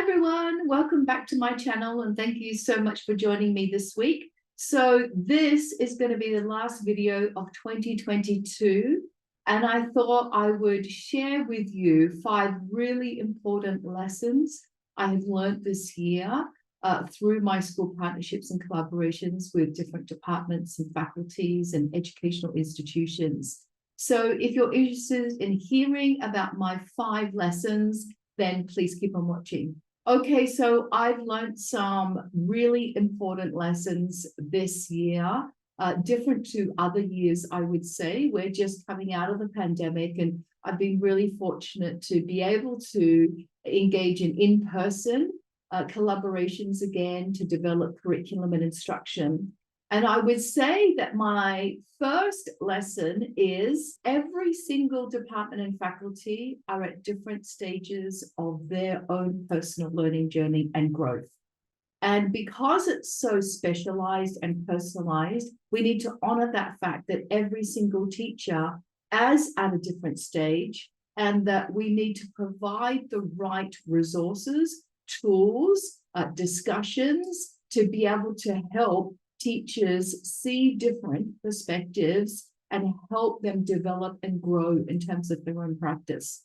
everyone, welcome back to my channel and thank you so much for joining me this week. So this is going to be the last video of 2022 and I thought I would share with you 5 really important lessons I have learned this year through my school partnerships and collaborations with different departments and faculties and educational institutions. So if you're interested in hearing about my 5 lessons, then please keep on watching. Okay, so I've learned some really important lessons this year, different to other years, I would say. We're just coming out of the pandemic, and I've been really fortunate to be able to engage in in-person collaborations again to develop curriculum and instruction. And I would say that my first lesson is every single department and faculty are at different stages of their own personal learning journey and growth. And because it's so specialized and personalized, we need to honor that fact that every single teacher is at a different stage and that we need to provide the right resources, tools, discussions to be able to help teachers see different perspectives and help them develop and grow in terms of their own practice.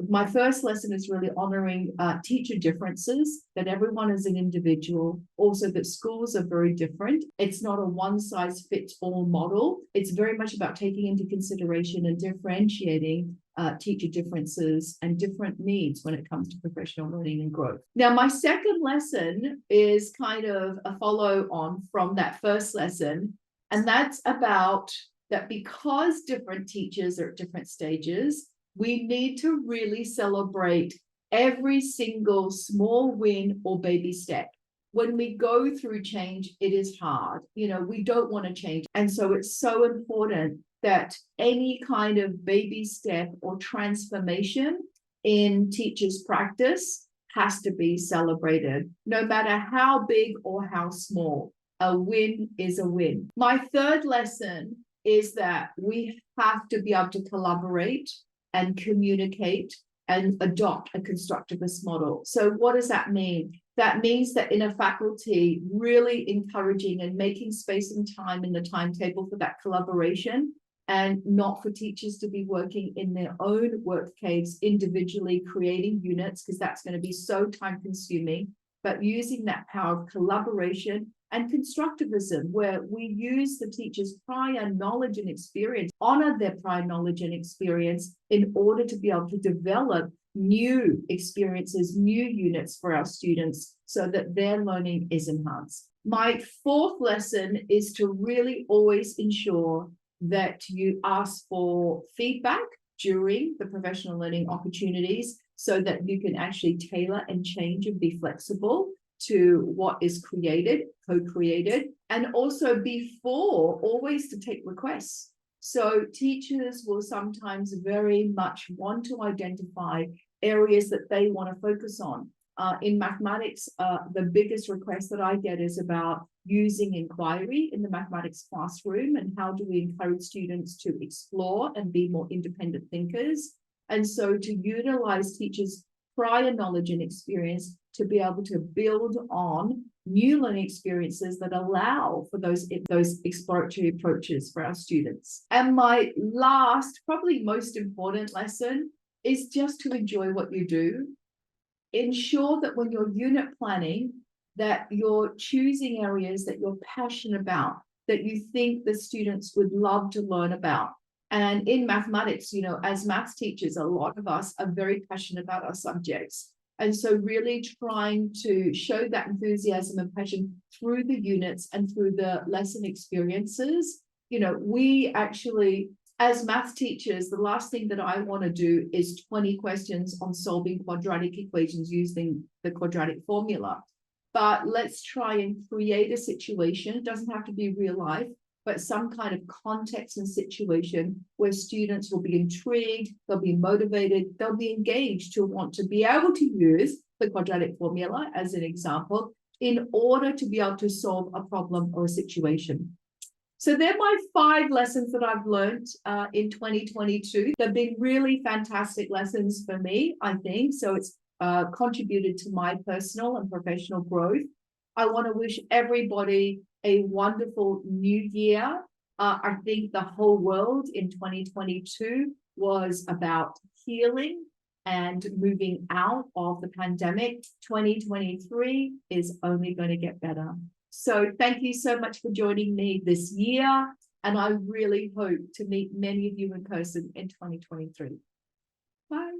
My first lesson is really honoring teacher differences, that everyone is an individual, also that schools are very different. It's not a one-size-fits-all model. It's very much about taking into consideration and differentiating teacher differences and different needs when it comes to professional learning and growth. Now, my second lesson is kind of a follow-on from that first lesson, and that's about that because different teachers are at different stages, we need to really celebrate every single small win or baby step. When we go through change, it is hard. We don't want to change. And so it's so important that any kind of baby step or transformation in teachers' practice has to be celebrated, no matter how big or how small. A win is a win. My third lesson is that we have to be able to collaborate and communicate and adopt a constructivist model. So what does that mean? That means that in a faculty, really encouraging and making space and time in the timetable for that collaboration, and not for teachers to be working in their own work caves individually, creating units, because that's going to be so time consuming, but using that power of collaboration and constructivism, where we use the teacher's prior knowledge and experience, honor their prior knowledge and experience in order to be able to develop new experiences, new units for our students so that their learning is enhanced. My fourth lesson is to really always ensure that you ask for feedback during the professional learning opportunities so that you can actually tailor and change and be flexible to what is created, co-created, and also before always to take requests. So teachers will sometimes very much want to identify areas that they want to focus on. In mathematics, the biggest request that I get is about using inquiry in the mathematics classroom and how do we encourage students to explore and be more independent thinkers. And so to utilize teachers' prior knowledge and experience to be able to build on new learning experiences that allow for those exploratory approaches for our students. And my last, probably most important lesson is just to enjoy what you do. Ensure that when you're unit planning, that you're choosing areas that you're passionate about, that you think the students would love to learn about. And in mathematics, as maths teachers, a lot of us are very passionate about our subjects. And so really trying to show that enthusiasm and passion through the units and through the lesson experiences. We actually, as maths teachers, the last thing that I want to do is 20 questions on solving quadratic equations using the quadratic formula. But let's try and create a situation. It doesn't have to be real life, but some kind of context and situation where students will be intrigued, they'll be motivated, they'll be engaged to want to be able to use the quadratic formula as an example in order to be able to solve a problem or a situation. So they're my 5 lessons that I've learned in 2022. They've been really fantastic lessons for me, I think. So it's contributed to my personal and professional growth. I want to wish everybody a wonderful new year. I think the whole world in 2022 was about healing and moving out of the pandemic. 2023 is only going to get better. So thank you so much for joining me this year. And I really hope to meet many of you in person in 2023. Bye.